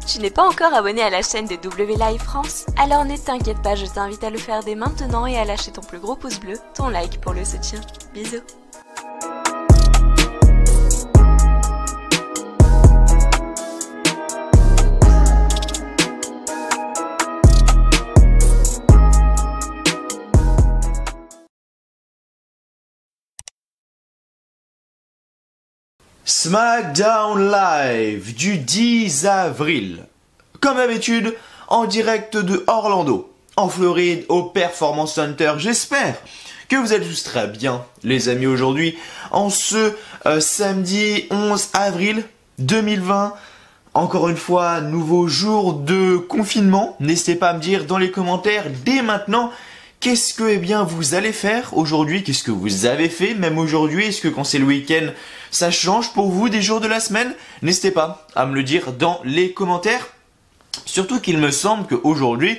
Tu n'es pas encore abonné à la chaîne de W Live France? Alors ne t'inquiète pas, je t'invite à le faire dès maintenant et à lâcher ton plus gros pouce bleu, ton like pour le soutien. Bisous. SmackDown Live du 10 avril. Comme d'habitude, en direct de Orlando, en Floride, au Performance Center. J'espère que vous allez tous très bien, les amis, aujourd'hui, en ce samedi 11 avril 2020. Encore une fois, nouveau jour de confinement. N'hésitez pas à me dire dans les commentaires dès maintenant qu'est-ce que vous allez faire aujourd'hui, qu'est-ce que vous avez fait même aujourd'hui. Est-ce que quand c'est le week-end, ça change pour vous des jours de la semaine? N'hésitez pas à me le dire dans les commentaires. Surtout qu'il me semble qu'aujourd'hui,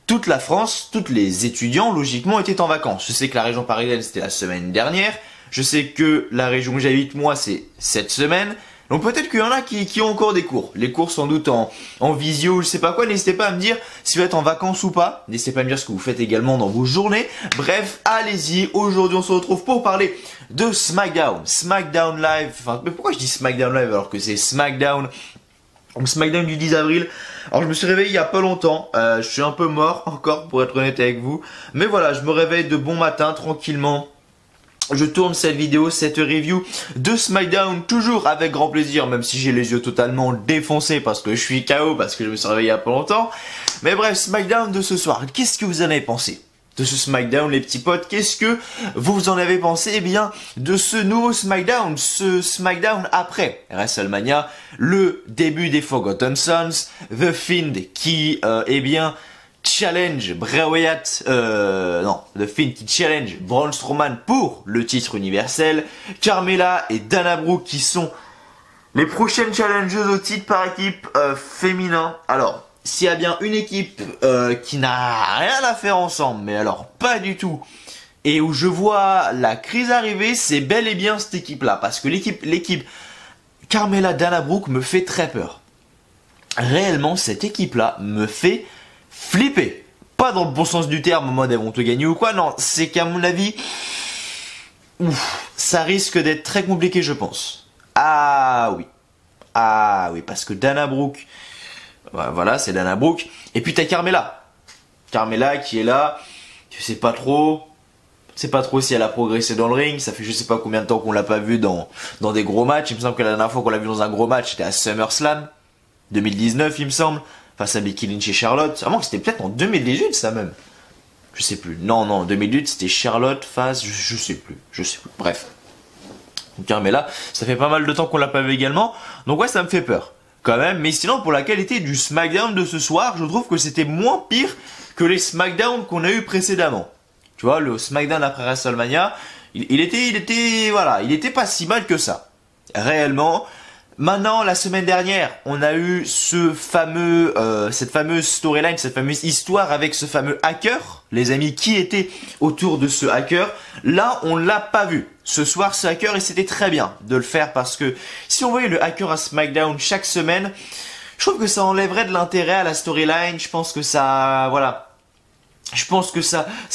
toute la France, tous les étudiants, logiquement, étaient en vacances. Je sais que la région parisienne, c'était la semaine dernière. Je sais que la région où j'habite, moi, c'est cette semaine. Donc peut-être qu'il y en a qui ont encore des cours. Les cours sans doute en visio, je sais pas quoi. N'hésitez pas à me dire si vous êtes en vacances ou pas. N'hésitez pas à me dire ce que vous faites également dans vos journées. Bref, allez-y. Aujourd'hui, on se retrouve pour parler de SmackDown. SmackDown Live. Enfin, mais pourquoi je dis SmackDown Live alors que c'est SmackDown? Donc SmackDown du 10 avril. Alors je me suis réveillé il y a pas longtemps. Je suis un peu mort encore pour être honnête avec vous. Mais voilà, je me réveille de bon matin tranquillement. Je tourne cette vidéo, cette review de SmackDown, toujours avec grand plaisir, même si j'ai les yeux totalement défoncés parce que je suis KO, parce que je me suis réveillé il y a pas longtemps. Mais bref, SmackDown de ce soir, qu'est-ce que vous en avez pensé de ce SmackDown, les petits potes? Qu'est-ce que vous en avez pensé, de ce nouveau SmackDown, ce SmackDown après WrestleMania, le début des Forgotten Sons, The Fiend qui, challenge Bray Wyatt, The Fiend qui challenge Braun Strowman pour le titre universel, Carmella et Dana Brooke qui sont les prochaines challengeuses au titre par équipe féminin. Alors, s'il y a bien une équipe qui n'a rien à faire ensemble, mais alors pas du tout, et où je vois la crise arriver, c'est bel et bien cette équipe-là, parce que l'équipe Carmella Dana Brooke me fait très peur. Réellement, cette équipe-là me fait flipper. Pas dans le bon sens du terme, en mode elles vont te gagner ou quoi, non, c'est qu'à mon avis, ça risque d'être très compliqué, je pense. Ah oui, parce que Dana Brooke, voilà, c'est Dana Brooke, et puis t'as Carmella qui est là, je sais pas trop si elle a progressé dans le ring, ça fait je sais pas combien de temps qu'on l'a pas vu dans des gros matchs. Il me semble que la dernière fois qu'on l'a vu dans un gros match, c'était à SummerSlam 2019, il me semble, face à Becky Lynch et Charlotte. Ah non, c'était peut-être en 2018 ça même. Je sais plus. Non, 2018 c'était Charlotte face, je sais plus. Bref. Donc Carmella, ça fait pas mal de temps qu'on l'a pas vu également. Donc ouais, ça me fait peur quand même. Mais sinon, pour la qualité du SmackDown de ce soir, je trouve que c'était moins pire que les SmackDown qu'on a eu précédemment. Tu vois, le SmackDown après WrestleMania, il était pas si mal que ça. Réellement. Maintenant, la semaine dernière, on a eu cette fameuse storyline, cette fameuse histoire avec ce fameux hacker. Les amis, qui était autour de ce hacker? Là, on l'a pas vu. Ce soir, ce hacker, et c'était très bien de le faire parce que si on voyait le hacker à SmackDown chaque semaine, je trouve que ça enlèverait de l'intérêt à la storyline. Je pense que ça,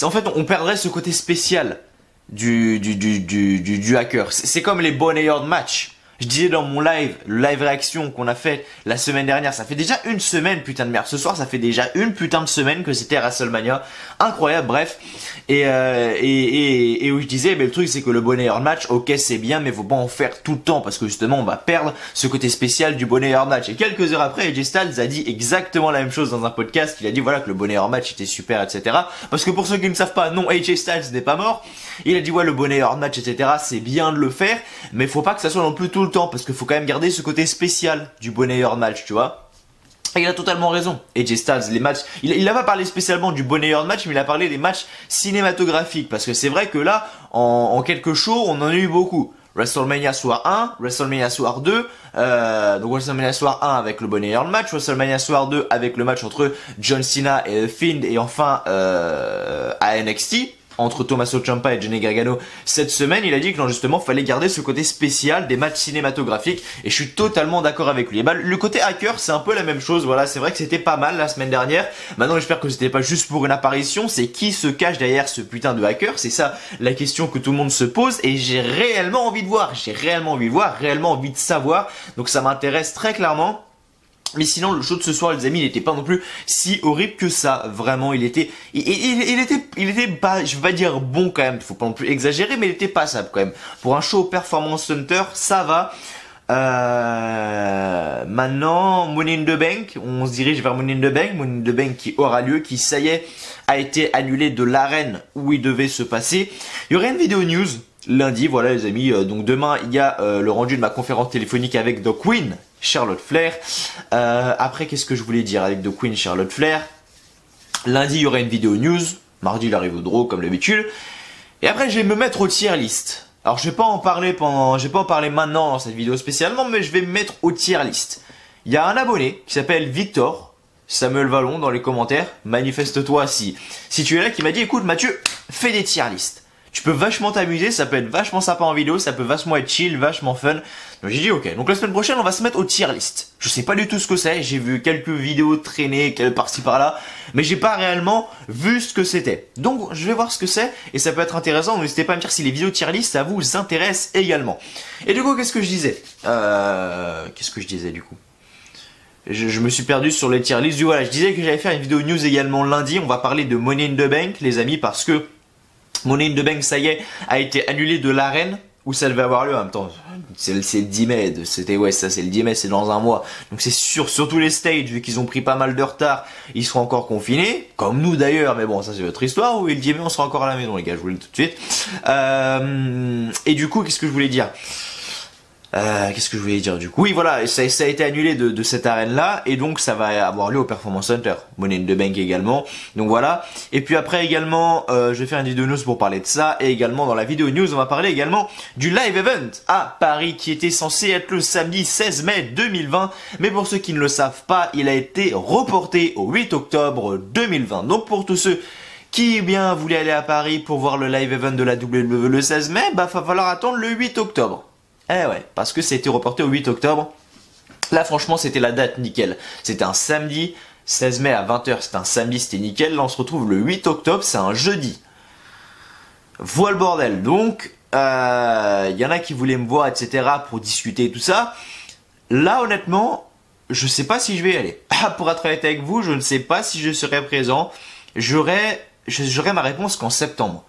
en fait, on perdrait ce côté spécial du hacker. C'est comme les Boneyard match. Je disais dans mon live, le live réaction qu'on a fait la semaine dernière, ça fait déjà une semaine, putain de merde. Ce soir, ça fait déjà une putain de semaine que c'était WrestleMania. Incroyable, bref. Et où je disais, le truc, c'est que le Boneyard match, ok, c'est bien, mais faut pas en faire tout le temps, parce que justement, on va perdre ce côté spécial du Boneyard match. Et quelques heures après, AJ Styles a dit exactement la même chose dans un podcast. Il a dit, voilà, que le Boneyard match était super, etc. Parce que pour ceux qui ne savent pas, non, AJ Styles n'est pas mort. Il a dit, ouais, le Boneyard match, etc. C'est bien de le faire, mais faut pas que ça soit non plus tout le temps, parce qu'il faut quand même garder ce côté spécial du Boneyard match, tu vois. Et il a totalement raison. AJ Styles, les matchs, il n'a pas parlé spécialement du Boneyard match, mais il a parlé des matchs cinématographiques, parce que c'est vrai que là, en quelques shows, on en a eu beaucoup. WrestleMania Soir 1, WrestleMania Soir 2, donc WrestleMania Soir 1 avec le Boneyard match, WrestleMania Soir 2 avec le match entre John Cena et The Fiend, et enfin à NXT. entre Tommaso Ciampa et Johnny Gargano cette semaine. Il a dit que non, justement, fallait garder ce côté spécial des matchs cinématographiques, et je suis totalement d'accord avec lui. Et bah, le côté hacker, c'est un peu la même chose. Voilà, c'est vrai que c'était pas mal la semaine dernière. Maintenant, j'espère que c'était pas juste pour une apparition. C'est qui se cache derrière ce putain de hacker? C'est ça la question que tout le monde se pose, et j'ai réellement envie de voir. J'ai réellement envie de voir, réellement envie de savoir. Donc ça m'intéresse très clairement. Mais sinon, le show de ce soir, les amis, il n'était pas non plus si horrible que ça. Vraiment, il était pas, je vais pas dire bon quand même, faut pas non plus exagérer, mais il était passable quand même. Pour un show Performance Center, ça va. Maintenant, Money in the Bank, on se dirige vers Money in the Bank. Money in the Bank qui aura lieu, qui, ça y est, a été annulé de l'arène où il devait se passer. Il y aurait une vidéo news lundi, voilà les amis. Donc demain, il y a le rendu de ma conférence téléphonique avec The Queen, Charlotte Flair. Après, qu'est-ce que je voulais dire avec The Queen, Charlotte Flair? Lundi, il y aurait une vidéo news. Mardi, il arrive au draw comme d'habitude. Et après, je vais me mettre au tier list. Alors, je vais pas en parler maintenant dans cette vidéo spécialement, mais je vais me mettre au tier list. Il y a un abonné qui s'appelle Victor, Samuel Vallon, dans les commentaires. Manifeste-toi si tu es là, qui m'a dit, écoute Mathieu, fais des tier list. Tu peux vachement t'amuser, ça peut être vachement sympa en vidéo, ça peut vachement être chill, vachement fun. Donc j'ai dit ok, donc la semaine prochaine on va se mettre au tier list. Je sais pas du tout ce que c'est, j'ai vu quelques vidéos traîner par-ci par-là, mais j'ai pas réellement vu ce que c'était. Donc je vais voir ce que c'est, et ça peut être intéressant, donc n'hésitez pas à me dire si les vidéos tier list ça vous intéresse également. Et du coup qu'est-ce que je disais du coup je me suis perdu sur les tier list. Voilà, je disais que j'allais faire une vidéo news également lundi, on va parler de Money in the Bank les amis, parce que Money in the Bank, ça y est, a été annulé de l'arène où ça devait avoir lieu en même temps. C'est le 10 mai, c'est le 10 mai, c'est dans un mois. Donc c'est sûr, sur tous les stages, vu qu'ils ont pris pas mal de retard, ils seront encore confinés, comme nous d'ailleurs, mais bon, ça c'est votre histoire, ou le 10 mai, on sera encore à la maison, les gars, je vous le dis tout de suite. Et du coup, qu'est-ce que je voulais dire du coup? Oui, voilà, ça a été annulé de cette arène-là, et donc ça va avoir lieu au Performance Center. Money in the Bank également. Donc voilà. Et puis après également, je vais faire une vidéo news pour parler de ça, et également dans la vidéo news, on va parler également du live event à Paris, qui était censé être le samedi 16 mai 2020, mais pour ceux qui ne le savent pas, il a été reporté au 8 octobre 2020. Donc pour tous ceux qui voulaient aller à Paris pour voir le live event de la WWE le 16 mai, bah va falloir attendre le 8 octobre. Eh ouais, parce que ça a été reporté au 8 octobre. Là, franchement, c'était la date nickel. C'était un samedi, 16 mai à 20h, c'était un samedi, c'était nickel. Là, on se retrouve le 8 octobre, c'est un jeudi. Voilà le bordel. Donc, y en a qui voulaient me voir, etc. pour discuter et tout ça. Là, honnêtement, je sais pas si je vais y aller. Pour être honnête avec vous, je ne sais pas si je serai présent. J'aurai ma réponse qu'en septembre.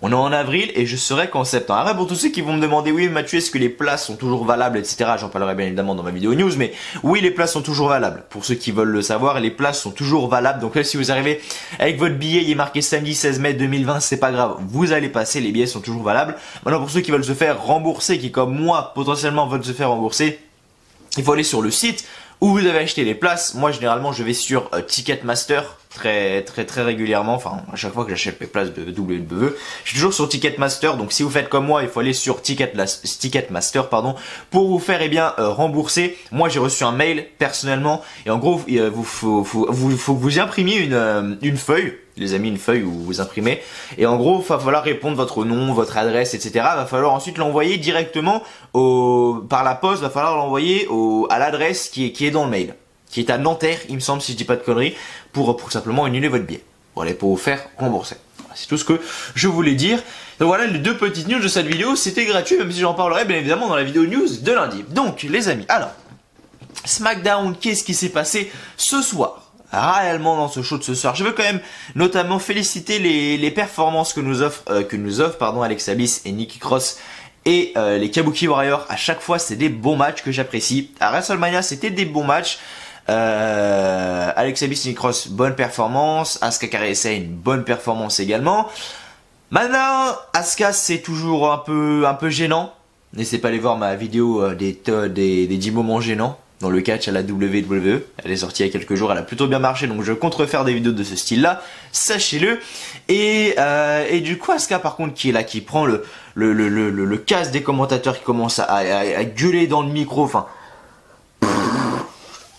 On est en avril et je serai qu'en septembre. Après, pour tous ceux qui vont me demander, oui Mathieu, est-ce que les places sont toujours valables, etc. J'en parlerai bien évidemment dans ma vidéo news, mais oui, les places sont toujours valables. Pour ceux qui veulent le savoir, les places sont toujours valables. Donc là, si vous arrivez avec votre billet, il est marqué samedi 16 mai 2020, c'est pas grave. Vous allez passer, les billets sont toujours valables. Maintenant, pour ceux qui veulent se faire rembourser, qui comme moi, potentiellement veulent se faire rembourser, il faut aller sur le site où vous avez acheté les places. Moi, généralement, je vais sur Ticketmaster très régulièrement. Enfin, à chaque fois que j'achète mes places de WWE, je suis toujours sur Ticketmaster. Donc, si vous faites comme moi, il faut aller sur Ticketmaster, pour vous faire rembourser. Moi, j'ai reçu un mail personnellement, et en gros, faut que vous imprimiez une feuille. Les amis, une feuille où vous imprimez, et en gros, il va falloir répondre votre nom, votre adresse, etc. Il va falloir ensuite l'envoyer directement par la poste. Il va falloir l'envoyer à l'adresse qui est dans le mail, qui est à Nanterre, il me semble, si je dis pas de conneries, pour simplement annuler votre billet, pour vous faire rembourser. C'est tout ce que je voulais dire. Donc voilà les deux petites news de cette vidéo. C'était gratuit, même si j'en parlerai bien évidemment dans la vidéo news de lundi. Donc les amis, alors SmackDown, qu'est-ce qui s'est passé ce soir? Réellement dans ce show de ce soir, je veux quand même notamment féliciter les performances que nous offrent Alexa Bliss et Nikki Cross et les Kabuki Warriors. À chaque fois, c'est des bons matchs que j'apprécie. À WrestleMania, c'était des bons matchs. Alexa Bliss, Nikki Cross, bonne performance. Asuka Caressa, une bonne performance également. Maintenant, Asuka, c'est toujours un peu gênant. N'hésitez pas à aller voir ma vidéo des 10 moments gênants dans le catch à la WWE. Elle est sortie il y a quelques jours, elle a plutôt bien marché, donc je compte refaire des vidéos de ce style-là, sachez-le. Et du coup, Asuka par contre qui est là, qui prend le casque des commentateurs, qui commence à gueuler dans le micro, enfin...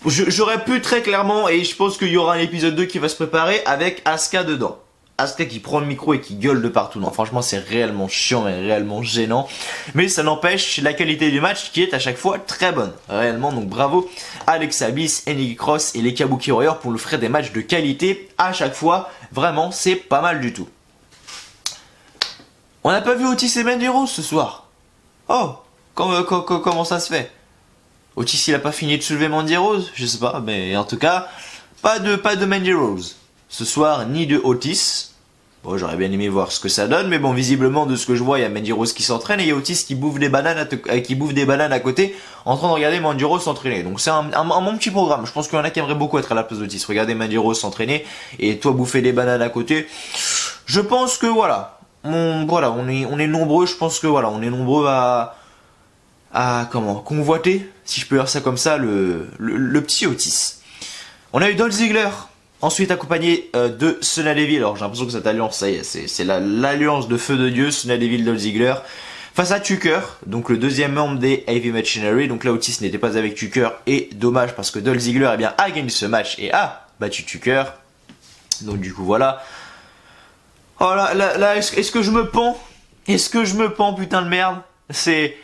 J'aurais pu très clairement, et je pense qu'il y aura un épisode 2 qui va se préparer avec Asuka dedans. Asuka qui prend le micro et qui gueule de partout. Non, franchement, c'est réellement chiant et réellement gênant. Mais ça n'empêche la qualité du match qui est à chaque fois très bonne. Réellement, donc bravo Alexa Bliss, Nikki Cross et les Kabuki Warriors pour nous faire des matchs de qualité à chaque fois. Vraiment, c'est pas mal du tout. On n'a pas vu Otis et Mandy Rose ce soir. Oh, comment ça se fait? Otis il a pas fini de soulever Mandy Rose? Je sais pas, mais en tout cas, pas de Mandy Rose. Ce soir, ni de Otis. Bon, j'aurais bien aimé voir ce que ça donne, mais bon, visiblement, de ce que je vois, il y a Mandy Rose qui s'entraîne et il y a Otis qui bouffe des bananes à côté, en train de regarder Mandy Rose s'entraîner. Donc c'est un bon petit programme. Je pense qu'il y en a qui aimeraient beaucoup être à la place d'Otis. Regarder Mandy Rose s'entraîner et toi bouffer des bananes à côté. Je pense que voilà. On est nombreux, je pense que voilà, on est nombreux à convoiter, si je peux dire ça comme ça, le petit Otis. On a eu Dolph Ziggler. Ensuite accompagné de Sonya Deville. Alors j'ai l'impression que cette alliance, ça y est, c'est l'alliance de feu de Dieu, Sonya Deville, Dolph Ziggler. Face à Tucker, donc le deuxième membre des Heavy Machinery. Donc là Otis n'était pas avec Tucker et dommage parce que Dolph Ziggler a gagné ce match et a battu Tucker. Donc du coup voilà. Oh là, est-ce que je me pends? Est-ce que je me pends, putain de merde? C'est...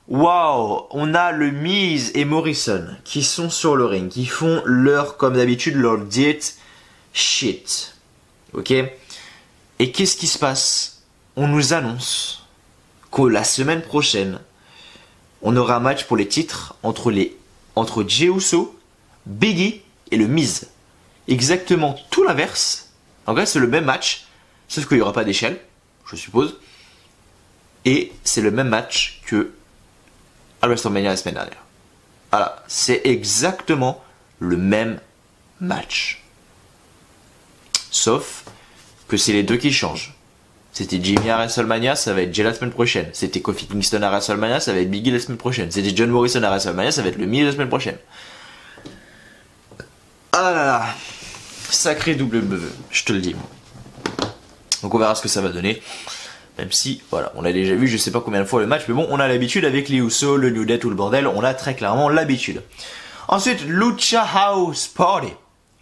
Waouh, on a le Miz et Morrison qui sont sur le ring, qui font comme d'habitude, leur diète shit. Ok? Et qu'est-ce qui se passe? On nous annonce que la semaine prochaine, on aura un match pour les titres entre Jey Uso, Big E et le Miz. Exactement tout l'inverse. En vrai, c'est le même match, sauf qu'il n'y aura pas d'échelle, je suppose. Et c'est le même match que à WrestleMania la semaine dernière. Voilà, c'est exactement le même match. Sauf que c'est les deux qui changent. C'était Jimmy à WrestleMania, ça va être Jey la semaine prochaine. C'était Kofi Kingston à WrestleMania, ça va être Big E la semaine prochaine. C'était John Morrison à WrestleMania, ça va être le Miz la semaine prochaine. Ah là là, sacré WWE, je te le dis. Donc on verra ce que ça va donner. Même si, voilà, on a déjà vu je sais pas combien de fois le match, mais bon, on a l'habitude avec les Usos, le New Day, tout le bordel, on a très clairement l'habitude. Ensuite, Lucha House Party,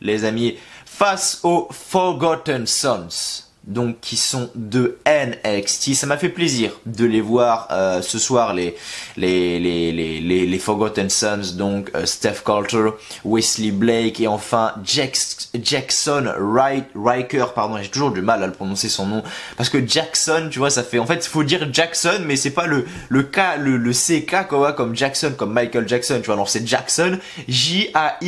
les amis, face aux Forgotten Sons, donc qui sont de NXT. Ça m'a fait plaisir de les voir ce soir, les Forgotten Sons, donc Steph Carter, Wesley Blake et enfin Jackson Riker, pardon, j'ai toujours du mal à le prononcer son nom, parce que Jackson, tu vois, ça fait, en fait, il faut dire Jackson, mais c'est pas le CK, quoi, comme Jackson, comme Michael Jackson, tu vois, non, c'est Jackson, Jaxson,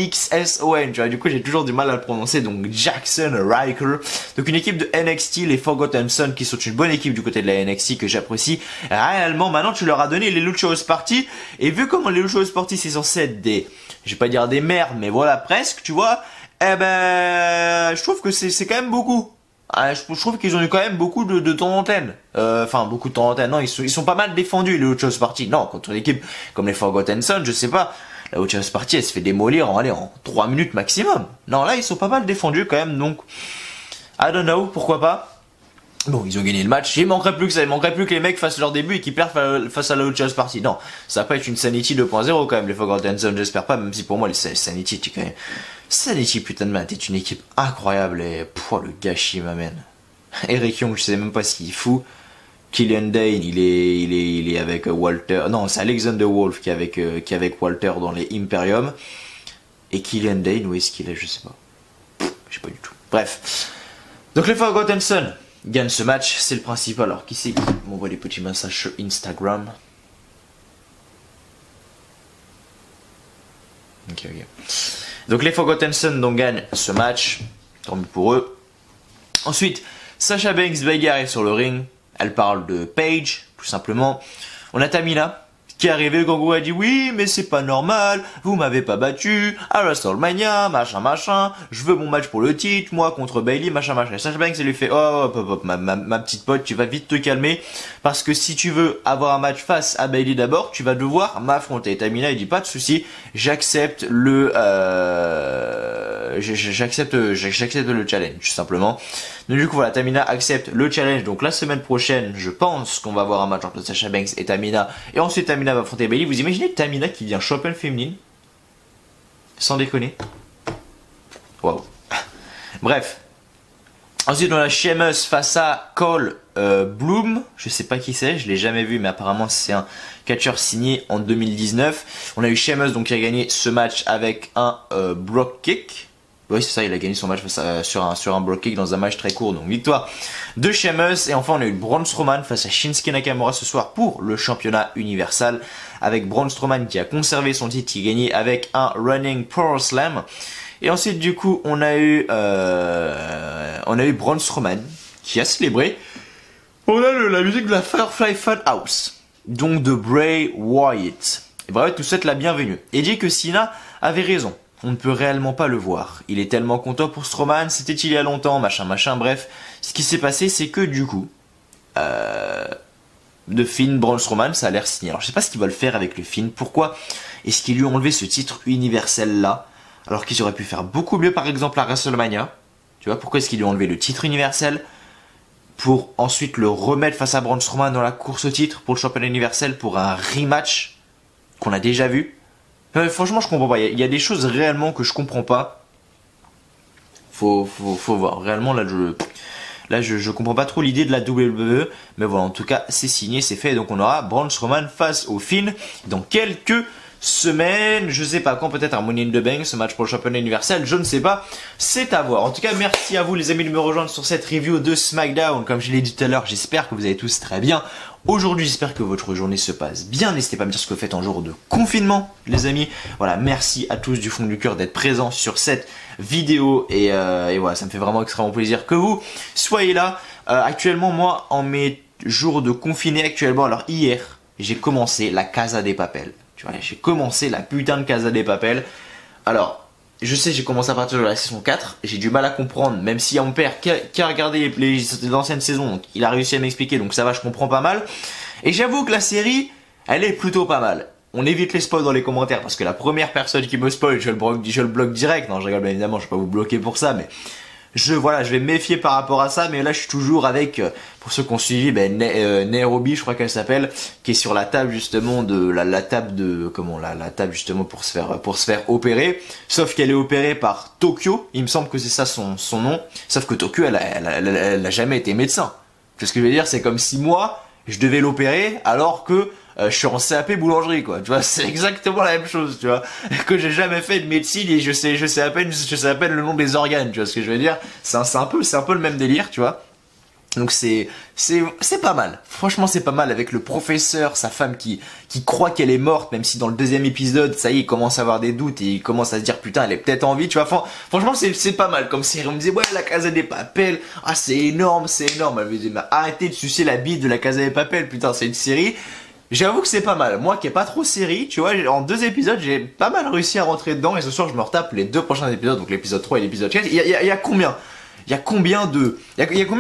tu vois, du coup, j'ai toujours du mal à le prononcer, donc Jackson Riker, donc une équipe de NXT, les Forgotten Sons, qui sont une bonne équipe du côté de la NXT, que j'apprécie réellement. Maintenant, tu leur as donné les Lucha House Party, et vu comment les Lucha House Party, c'est censé être je vais pas dire des merdes, mais voilà, presque, tu vois, eh ben, je trouve que c'est quand même beaucoup. Je trouve qu'ils ont eu quand même beaucoup de temps d'antenne. Enfin, beaucoup de temps d'antenne. Non, ils sont pas mal défendus, les Lucha House Party. Non, contre une équipe comme les Forgotten Sons, je sais pas. La Lucha House Party, elle se fait démolir en 3 minutes maximum. Non, là, ils sont pas mal défendus quand même, donc, I don't know, pourquoi pas. Bon, ils ont gagné le match. Il manquerait plus que les mecs fassent leur début et qu'ils perdent face à la Lucha House Party. Non, ça va pas être une Sanity 2.0 quand même, les Forgotten Sons, j'espère pas, même si pour moi, les Sanity, tu quand même... Sanity, putain de merde, c'est une équipe incroyable et... le gâchis m'amène. Eric Young, je sais même pas ce qu'il fout. Killian Dane, il est avec Walter... Non, c'est Alexander Wolf qui est avec Walter dans les Imperium. Et Killian Dane, où est-ce qu'il est? Je sais pas. Je sais pas du tout. Bref. Donc les Forgotten Sons gagnent ce match, c'est le principal. Alors, qui c'est qui m'envoie des petits messages sur Instagram? Ok. Donc les Forgotten Sons donc gagnent ce match, tant mieux pour eux. Ensuite, Sasha Banks bagarre sur le ring. Elle parle de Paige, tout simplement. On a Tamina qui est arrivée, Gangrel a dit oui, mais c'est pas normal, vous m'avez pas battu, à WrestleMania, machin, je veux mon match pour le titre, moi contre Bayley, machin. Et Sasha Banks, elle lui fait, hop, ma petite pote, tu vas vite te calmer, parce que si tu veux avoir un match face à Bayley d'abord, tu vas devoir m'affronter. Tamina, il dit pas de souci, j'accepte le challenge, tout simplement. Donc du coup voilà, Tamina accepte le challenge. Donc la semaine prochaine, je pense qu'on va avoir un match entre Sasha Banks et Tamina. Et ensuite Tamina va affronter Bayley. Vous imaginez Tamina qui devient championne féminine? Sans déconner. Waouh. Bref. Ensuite, on a Sheamus face à Cole Bloom. Je sais pas qui c'est, je l'ai jamais vu, mais apparemment c'est un catcheur signé en 2019. On a eu Sheamus donc qui a gagné ce match avec un Brogue Kick. Oui, c'est ça, il a gagné son match sur un Brogue Kick dans un match très court, donc victoire de Sheamus. Et enfin, on a eu Braun Strowman face à Shinsuke Nakamura ce soir pour le championnat universal, avec Braun Strowman qui a conservé son titre, qui a gagné avec un Running Power Slam. Et ensuite, du coup, on a eu Braun Strowman qui a célébré. On a la musique de la Firefly Funhouse, donc de Bray Wyatt. Et Bray Wyatt nous souhaite la bienvenue et dit que Cena avait raison. On ne peut réellement pas le voir. Il est tellement content pour Strowman, c'était il y a longtemps, machin, bref. Ce qui s'est passé, c'est que du coup, de Finn Braun Strowman, ça a l'air signé. Alors je sais pas ce qu'ils veulent faire avec le Finn. Pourquoi est-ce qu'ils lui ont enlevé ce titre universel là, alors qu'ils auraient pu faire beaucoup mieux par exemple à WrestleMania? Tu vois, pourquoi est-ce qu'ils lui ont enlevé le titre universel pour ensuite le remettre face à Braun Strowman dans la course au titre pour le championnat universel pour un rematch qu'on a déjà vu? Franchement, je comprends pas. Il y a des choses réellement que je comprends pas. Faut voir. Réellement, je comprends pas trop l'idée de la WWE. Mais voilà, en tout cas, c'est signé, c'est fait. Donc, on aura Braun Strowman face au Finn dans quelques semaines. Je sais pas quand, peut-être un Money in the Bank, ce match pour le championnat universel. Je ne sais pas. C'est à voir. En tout cas, merci à vous, les amis, de me rejoindre sur cette review de SmackDown. Comme je l'ai dit tout à l'heure, j'espère que vous allez tous très bien. Aujourd'hui, j'espère que votre journée se passe bien. N'hésitez pas à me dire ce que vous faites en jour de confinement, les amis. Voilà, merci à tous du fond du cœur d'être présents sur cette vidéo. Et voilà, ça me fait vraiment extrêmement plaisir que vous soyez là. Actuellement, moi, en mes jours de confiné actuellement, alors hier, j'ai commencé la Casa de Papel. Tu vois, j'ai commencé la putain de Casa de Papel. Alors, je sais, j'ai commencé à partir de la saison 4, j'ai du mal à comprendre, même si mon père qui a regardé les anciennes saisons, donc il a réussi à m'expliquer, donc ça va, je comprends pas mal. Et j'avoue que la série, elle est plutôt pas mal. On évite les spoils dans les commentaires, parce que la première personne qui me spoil, je le bloque direct. Non, je rigole, bien évidemment, je vais pas vous bloquer pour ça, mais je vais me méfier par rapport à ça. Mais là, je suis toujours avec, pour ceux qui ont suivi, Nairobi, je crois qu'elle s'appelle, qui est sur la table justement de la table de la table justement pour se faire opérer. Sauf qu'elle est opérée par Tokyo, il me semble que c'est ça son nom. Sauf que Tokyo, elle a jamais été médecin. Tu vois ce que je veux dire, c'est comme si moi, je devais l'opérer alors que je suis en CAP boulangerie, quoi. Tu vois, c'est exactement la même chose, tu vois. Que j'ai jamais fait de médecine et je sais à peine le nom des organes, tu vois ce que je veux dire. C'est un peu le même délire, tu vois. Donc c'est pas mal. Franchement, c'est pas mal avec le professeur, sa femme qui croit qu'elle est morte, même si dans le deuxième épisode, ça y est, il commence à avoir des doutes et il commence à se dire putain, elle est peut-être en vie, tu vois. Franchement, c'est pas mal comme série. On me disait ouais, la Casa de Papel, ah c'est énorme. Elle me disait arrêtez de sucer la bite de la Casa de Papel, putain, c'est une série. J'avoue que c'est pas mal. Moi qui est pas trop série, tu vois, en 2 épisodes, j'ai pas mal réussi à rentrer dedans et ce soir, je me retape les 2 prochains épisodes, donc l'épisode 3 et l'épisode 4. Il y a combien? Il y a combien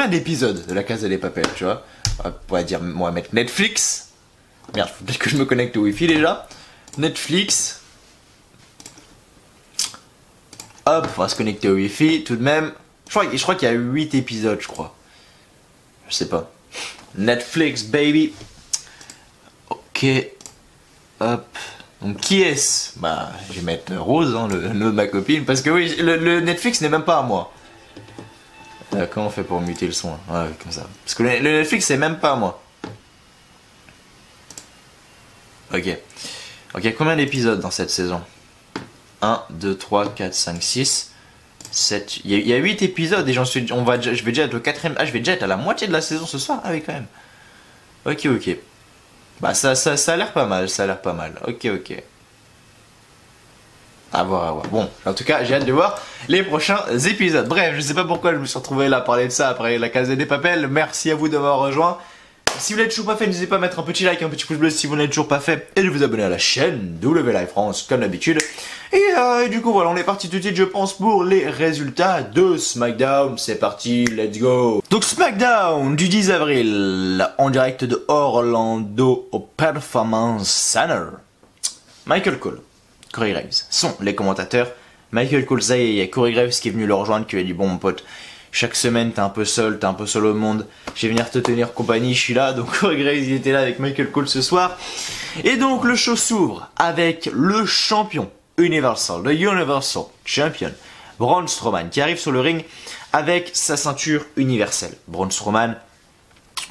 d'épisodes de la Casa de Papel, tu vois? On va mettre Netflix. Merde, faut peut-être que je me connecte au Wi-Fi déjà. Netflix. Hop, on va se connecter au Wi-Fi tout de même. Je crois qu'il y a 8 épisodes, je crois. Je sais pas. Netflix, baby. Ok. Hop. Donc qui est-ce? Bah, je vais mettre Rose, hein, le nom de ma copine, parce que oui, le Netflix n'est même pas à moi. Comment on fait pour muter le son? Ouais, comme ça. Parce que le Netflix c'est même pas à moi. Ok. Ok, il y a combien d'épisodes dans cette saison? 1, 2, 3, 4, 5, 6, 7. Il y a 8 épisodes et je vais déjà être au 4ème. Ah, je vais déjà être à la moitié de la saison ce soir. Ah oui, quand même. Ok. Bah ça a l'air pas mal, Ok. À voir. Bon, en tout cas, j'ai hâte de voir les prochains épisodes. Bref, je sais pas pourquoi je me suis retrouvé là à parler de ça après la Casa de Papel. Merci à vous de m'avoir rejoint. Si vous l'avez toujours pas fait, n'hésitez pas à mettre un petit like, un petit pouce bleu si vous n'êtes toujours pas fait, et de vous abonner à la chaîne W Live France comme d'habitude. Et du coup voilà, on est parti tout de suite je pense pour les résultats de SmackDown. C'est parti, let's go. Donc SmackDown du 10 avril en direct de Orlando au Performance Center. Michael Cole, Corey Graves sont les commentateurs. Michael Cole, ça y est, il y a Corey Graves qui est venu le rejoindre, qui lui a dit bon mon pote, chaque semaine t'es un peu seul au monde, je vais venir te tenir compagnie, je suis là. Donc Corey Graves il était là avec Michael Cole ce soir. Et donc le show s'ouvre avec le champion Universal, le Universal Champion Braun Strowman, qui arrive sur le ring avec sa ceinture universelle. Braun Strowman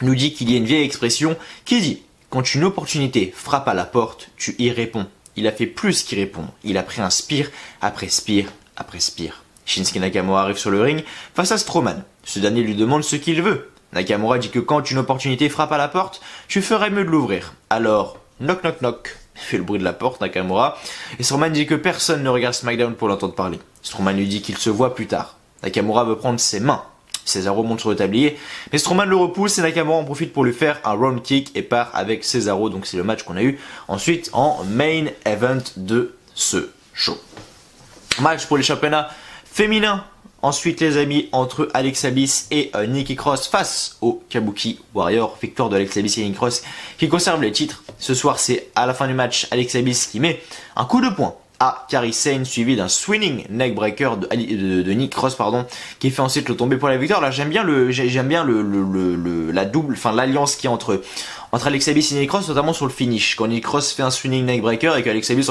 nous dit qu'il y a une vieille expression qui dit « Quand une opportunité frappe à la porte, tu y réponds ». Il a fait plus qu'y répondre. Il a pris un spire après spire après spire. Shinsuke Nakamura arrive sur le ring face à Strowman. Ce dernier lui demande ce qu'il veut. Nakamura dit que quand une opportunité frappe à la porte, tu ferais mieux de l'ouvrir. Alors, knock knock knock. Il fait le bruit de la porte, Nakamura. Et Strowman dit que personne ne regarde SmackDown pour l'entendre parler. Strowman lui dit qu'il se voit plus tard. Nakamura veut prendre ses mains. Cesaro monte sur le tablier, mais Strowman le repousse et Nakamura en profite pour lui faire un round kick et part avec Cesaro. Donc c'est le match qu'on a eu ensuite en main event de ce show. Match pour les championnats féminins. Ensuite les amis, entre Alexa Bliss et Nikki Cross face au Kabuki Warrior. Victoire de Alexa Bliss et Nikki Cross qui conservent les titres. Ce soir c'est à la fin du match Alexa Bliss qui met un coup de poing à Kairi Sane, suivi d'un swinging neckbreaker de Nikki Cross, qui fait ensuite le tomber pour la victoire. Là j'aime bien la double, enfin l'alliance qui est entre Alexa Bliss et Nikki Cross, notamment sur le finish. Quand Nikki Cross fait un swinging neckbreaker et qu'Alexa Bliss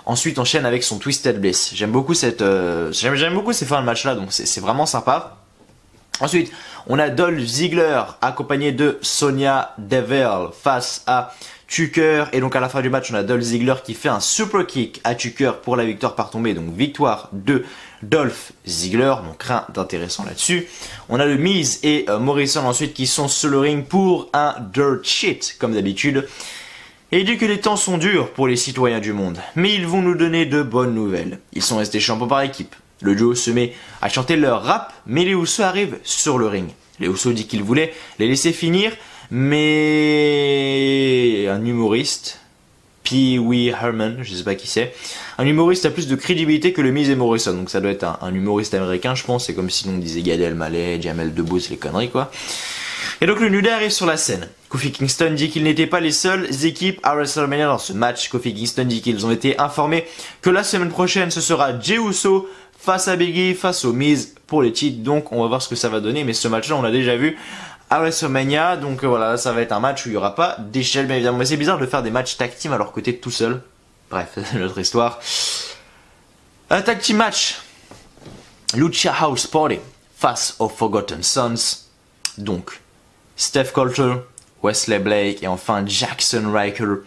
ensuite enchaîne avec son Twisted Bliss. J'aime beaucoup ces fins de match là, donc c'est vraiment sympa. Ensuite, on a Dolph Ziggler accompagné de Sonya Deville face à Tucker. Et donc à la fin du match, on a Dolph Ziggler qui fait un super kick à Tucker pour la victoire par tombée. Donc victoire de Dolph Ziggler, donc rien d'intéressant là-dessus. On a le Miz et Morrison ensuite qui sont sur le ring pour un dirt shit comme d'habitude. Et il dit que les temps sont durs pour les citoyens du monde, mais ils vont nous donner de bonnes nouvelles. Ils sont restés champions par équipe. Le duo se met à chanter leur rap, mais les Usos arrivent sur le ring. Les Usos dit qu'ils voulaient les laisser finir, mais un humoriste, Pee Wee Herman, je sais pas qui c'est, un humoriste a plus de crédibilité que le Miz et Morrison, donc ça doit être un humoriste américain, je pense. C'est comme si on disait Gad Elmaleh, Jamel Debbouze, les conneries quoi. Et donc le New Day arrive sur la scène. Kofi Kingston dit qu'ils n'étaient pas les seules équipes à WrestleMania dans ce match. Kofi Kingston dit qu'ils ont été informés que la semaine prochaine ce sera Jey Uso face à Big E, face au Miz pour les titres. Donc on va voir ce que ça va donner, mais ce match-là on l'a déjà vu à WrestleMania. Donc voilà, ça va être un match où il n'y aura pas d'échelle, bien évidemment. Mais c'est bizarre de faire des matchs tag team alors que t'es tout seul. Bref, c'est notre histoire. Un tag team match. Lucha House Party face aux Forgotten Sons. Donc Steph Coulter, Wesley Blake et enfin Jackson Ryker.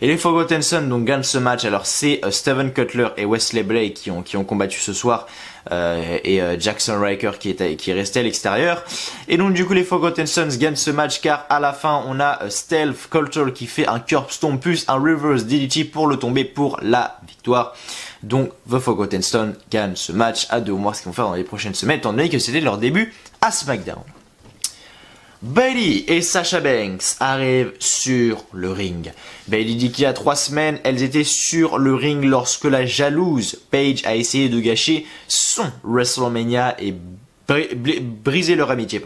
Et les Forgotten Sons donc gagnent ce match. Alors c'est Steven Cutler et Wesley Blake qui ont combattu ce soir et Jackson Ryker qui est resté à l'extérieur. Et donc du coup les Forgotten Sons gagnent ce match car à la fin on a Steph Coulter qui fait un curb stomp plus un reverse DDT pour le tomber pour la victoire. Donc The Forgotten Sons gagnent ce match. À de voir ce qu'ils vont faire dans les prochaines semaines étant donné que c'était leur début à SmackDown. Bayley et Sasha Banks arrivent sur le ring. Bayley dit qu'il y a 3 semaines, elles étaient sur le ring lorsque la jalouse Paige a essayé de gâcher son WrestleMania et briser leur amitié,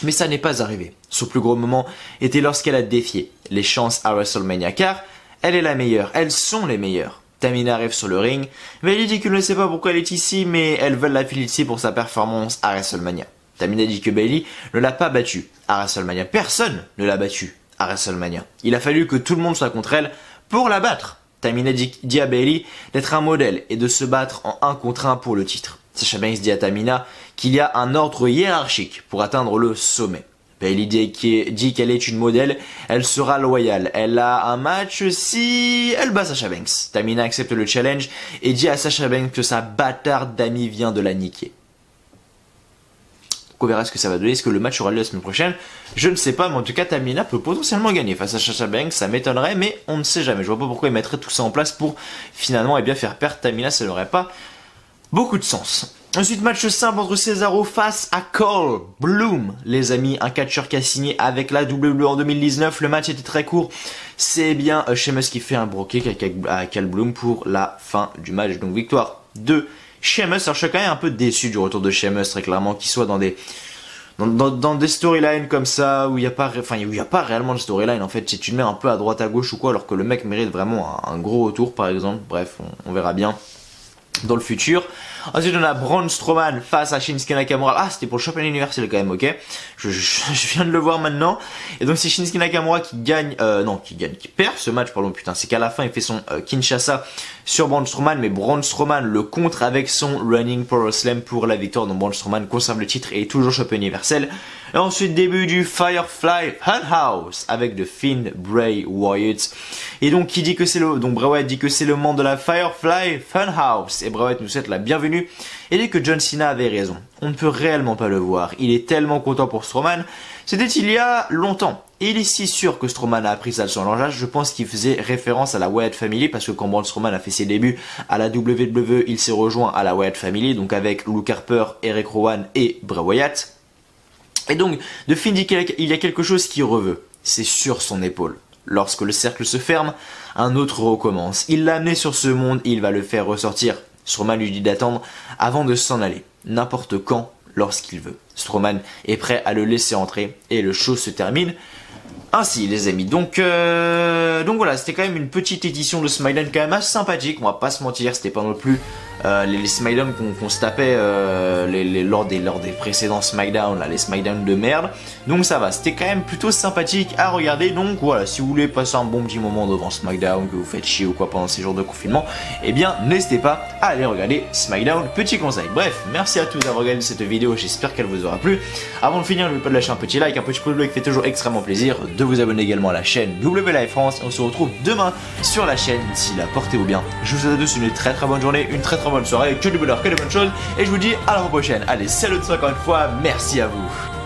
Mais ça n'est pas arrivé. Son plus gros moment était lorsqu'elle a défié les chances à WrestleMania, car elle est la meilleure, elles sont les meilleures. Tamina arrive sur le ring. Bayley dit qu'elle ne sait pas pourquoi elle est ici, mais elles veulent la féliciter pour sa performance à WrestleMania. Tamina dit que Bayley ne l'a pas battue à WrestleMania. Personne ne l'a battue à WrestleMania. Il a fallu que tout le monde soit contre elle pour la battre. Tamina dit à Bayley d'être un modèle et de se battre en 1 contre 1 pour le titre. Sasha Banks dit à Tamina qu'il y a un ordre hiérarchique pour atteindre le sommet. Bayley dit qu'elle est une modèle, elle sera loyale. Elle a un match si elle bat Sasha Banks. Tamina accepte le challenge et dit à Sasha Banks que sa bâtarde d'amie vient de la niquer. On verra ce que ça va donner. Est-ce que le match aura lieu la semaine prochaine? Je ne sais pas, mais en tout cas Tamina peut potentiellement gagner face à Sasha Banks, ça m'étonnerait, mais on ne sait jamais. Je vois pas pourquoi ils mettraient tout ça en place pour finalement faire perdre Tamina, ça n'aurait pas beaucoup de sens. Ensuite, match simple entre Cesaro face à Cole Bloom. Les amis, un catcheur qui a signé avec la WWE en 2019. Le match était très court. C'est bien Sheamus qui fait un bro kick à Cole Bloom pour la fin du match. Donc victoire de Sheamus. Alors je suis quand même un peu déçu du retour de Sheamus, très clairement, qu'il soit dans des storylines comme ça où il n'y a pas réellement de storyline en fait. Si tu le mets un peu à droite à gauche ou quoi, alors que le mec mérite vraiment un gros retour par exemple. Bref, on verra bien. dans le futur. Ensuite on a Braun Strowman face à Shinsuke Nakamura. Ah, c'était pour le championnat universel quand même, ok. Je viens de le voir maintenant. Et donc c'est Shinsuke Nakamura qui gagne, qui perd ce match, pardon, putain. C'est qu'à la fin il fait son Kinshasa sur Braun Strowman, mais Braun Strowman le contre avec son Running Power Slam pour la victoire. Donc Braun Strowman conserve le titre et est toujours champion universel. Et ensuite début du Firefly Funhouse avec The Fiend, Bray Wyatt. Et donc qui dit que c'est le, donc Bray Wyatt dit que c'est le monde de la Firefly Funhouse. Et Bray Wyatt nous souhaite la bienvenue et dit que John Cena avait raison. On ne peut réellement pas le voir. Il est tellement content pour Strowman. C'était il y a longtemps. Et il est si sûr que Strowman a appris ça de son langage, je pense qu'il faisait référence à la Wyatt Family, parce que quand Braun Strowman a fait ses débuts à la WWE, il s'est rejoint à la Wyatt Family, donc avec Luke Harper, Eric Rowan et Bray Wyatt. Et donc, The Fiend dit qu'il y a quelque chose qui reveut. C'est sur son épaule. Lorsque le cercle se ferme, un autre recommence. Il l'a amené sur ce monde et il va le faire ressortir. Strowman lui dit d'attendre avant de s'en aller. N'importe quand, lorsqu'il veut. Strowman est prêt à le laisser entrer et le show se termine ainsi, les amis. Donc voilà, c'était quand même une petite édition de SmackDown quand même assez sympathique, on va pas se mentir, c'était pas non plus les SmackDown qu'on se tapait lors des précédents SmackDown, là, les SmackDown de merde. Donc ça va, c'était quand même plutôt sympathique à regarder. Donc voilà, si vous voulez passer un bon petit moment devant SmackDown, que vous faites chier ou quoi pendant ces jours de confinement, eh bien n'hésitez pas à aller regarder SmackDown, petit conseil. Bref, merci à tous d'avoir regardé cette vidéo, j'espère qu'elle vous aura plu. Avant de finir, n'oubliez pas de lâcher un petit like, un petit pouce bleu qui fait toujours extrêmement plaisir, de vous abonner également à la chaîne WLive France, et on se retrouve demain sur la chaîne. D'ici là, portez-vous bien, je vous souhaite à tous une très bonne journée, une très bonne soirée, que du bonheur, que de bonnes choses, et je vous dis à la prochaine. Allez, salut de encore une fois, merci à vous.